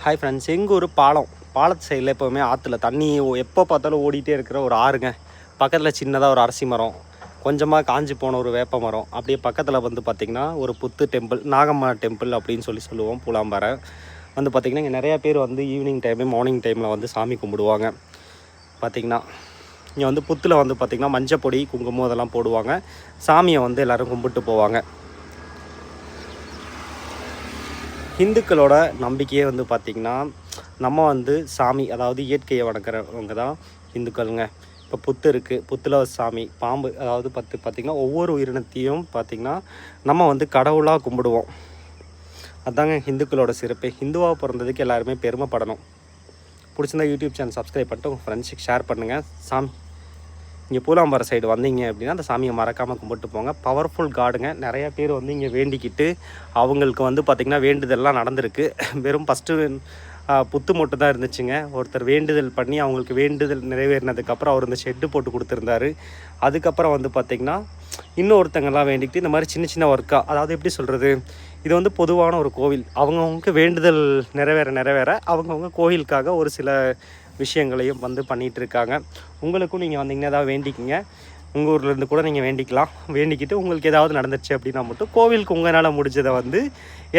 Hi friends, எங்கள் ஒரு பாலத்து சைடில் எப்போவுமே ஆற்றுல தண்ணி எப்போ பார்த்தாலும் ஓடிட்டே இருக்கிற ஒரு ஆறுங்க. பக்கத்தில் சின்னதாக ஒரு அரசி மரம், கொஞ்சமாக காஞ்சி போன ஒரு வேப்ப மரம், அப்படியே பக்கத்தில் வந்து பார்த்திங்கன்னா ஒரு புத்து டெம்பிள், நாகம்மா டெம்பிள் அப்படின்னு சொல்லுவோம். பூலாம்பாறை வந்து பார்த்திங்கன்னா இங்கே நிறையா பேர் வந்து ஈவினிங் டைமு மார்னிங் டைமில் வந்து சாமி கும்பிடுவாங்க. பார்த்திங்கன்னா இங்கே வந்து புத்தில் வந்து பார்த்திங்கன்னா மஞ்சப்பொடி குங்குமம் அதெல்லாம் போடுவாங்க. சாமியை வந்து எல்லோரும் கும்பிட்டு போவாங்க. ஹிந்துக்களோட நம்பிக்கையே வந்து பார்த்திங்கன்னா நம்ம வந்து சாமி, அதாவது இயற்கையை வணங்குறவங்க தான் ஹிந்துக்கள்ங்க. இப்போ புத்து இருக்குது, புத்தில் சாமி, பாம்பு, அதாவது பார்த்திங்கன்னா ஒவ்வொரு உயிரினத்தையும் பார்த்திங்கன்னா நம்ம வந்து கடவுளாக கும்பிடுவோம். அதுதாங்க ஹிந்துக்களோட சிறப்பு. ஹிந்துவாக பிறந்ததுக்கு எல்லாருமே பெருமைப்படணும். பிடிச்சிருந்தா யூடியூப் சேனல் சப்ஸ்கிரைப் பண்ணிட்டு உங்கள் ஃப்ரெண்ட்ஸுக்கு ஷேர் பண்ணுங்கள். சாமி இங்கே பூலாம்பாறை சைடு வந்தீங்க அப்படின்னா அந்த சாமியை மறக்காமல் கும்பிட்டு போங்க. பவர்ஃபுல் காடுங்க. நிறையா பேர் வந்து இங்கே வேண்டிக்கிட்டு அவங்களுக்கு வந்து பார்த்திங்கன்னா வேண்டுதல்லாம் நடந்திருக்கு. வெறும் ஃபஸ்ட்டு புத்து மட்டும் தான் இருந்துச்சுங்க. ஒருத்தர் வேண்டுதல் பண்ணி அவங்களுக்கு வேண்டுதல் நிறைவேறினதுக்கப்புறம் அவர் இந்த ஷெட்டு போட்டு கொடுத்துருந்தாரு. அதுக்கப்புறம் வந்து பார்த்திங்கன்னா இன்னொருத்தங்கள்லாம் வேண்டிக்கிட்டு இந்த மாதிரி சின்ன சின்ன ஒர்க்காக, அதாவது எப்படி சொல்கிறது, இது வந்து பொதுவான ஒரு கோவில். அவங்கவுங்களுக்கு வேண்டுதல் நிறைவேற அவங்கவுங்க கோவிலுக்காக ஒரு சில விஷயங்களையும் வந்து பண்ணிகிட்ருக்காங்க. உங்களுக்கும் நீங்கள் வந்தீங்கன்னா ஏதாவது வேண்டிக்கிங்க. உங்கள் ஊர்லேருந்து கூட நீங்கள் வேண்டிக்கலாம். வேண்டிக்கிட்டு உங்களுக்கு ஏதாவது நடந்துச்சு அப்படின்னா மட்டும் கோவிலுக்கு உங்களால் முடிஞ்சதை வந்து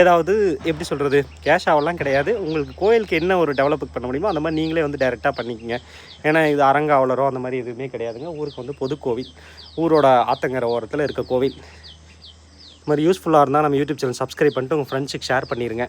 ஏதாவது எப்படி சொல்கிறது, கேஷ் ஆகலாம் கிடையாது, உங்களுக்கு கோவிலுக்கு என்ன ஒரு டெவலப் பண்ண முடியுமோ அந்த மாதிரி நீங்களே வந்து டைரெக்டாக பண்ணிக்கங்க. ஏன்னா இது அரங்காவலரோ அந்த மாதிரி எதுவுமே கிடையாதுங்க. ஊருக்கு வந்து பொது கோவில், ஊரோட ஆத்தங்கரை ஓரத்தில் இருக்க கோவில். இது மாதிரி யூஸ்ஃபுல்லாக இருந்தால் நம்ம யூடியூப் சேனல் சப்ஸ்கிரைப் பண்ணிட்டு உங்கள் ஃப்ரெண்ட்ஸுக்கு ஷேர் பண்ணிடுங்க.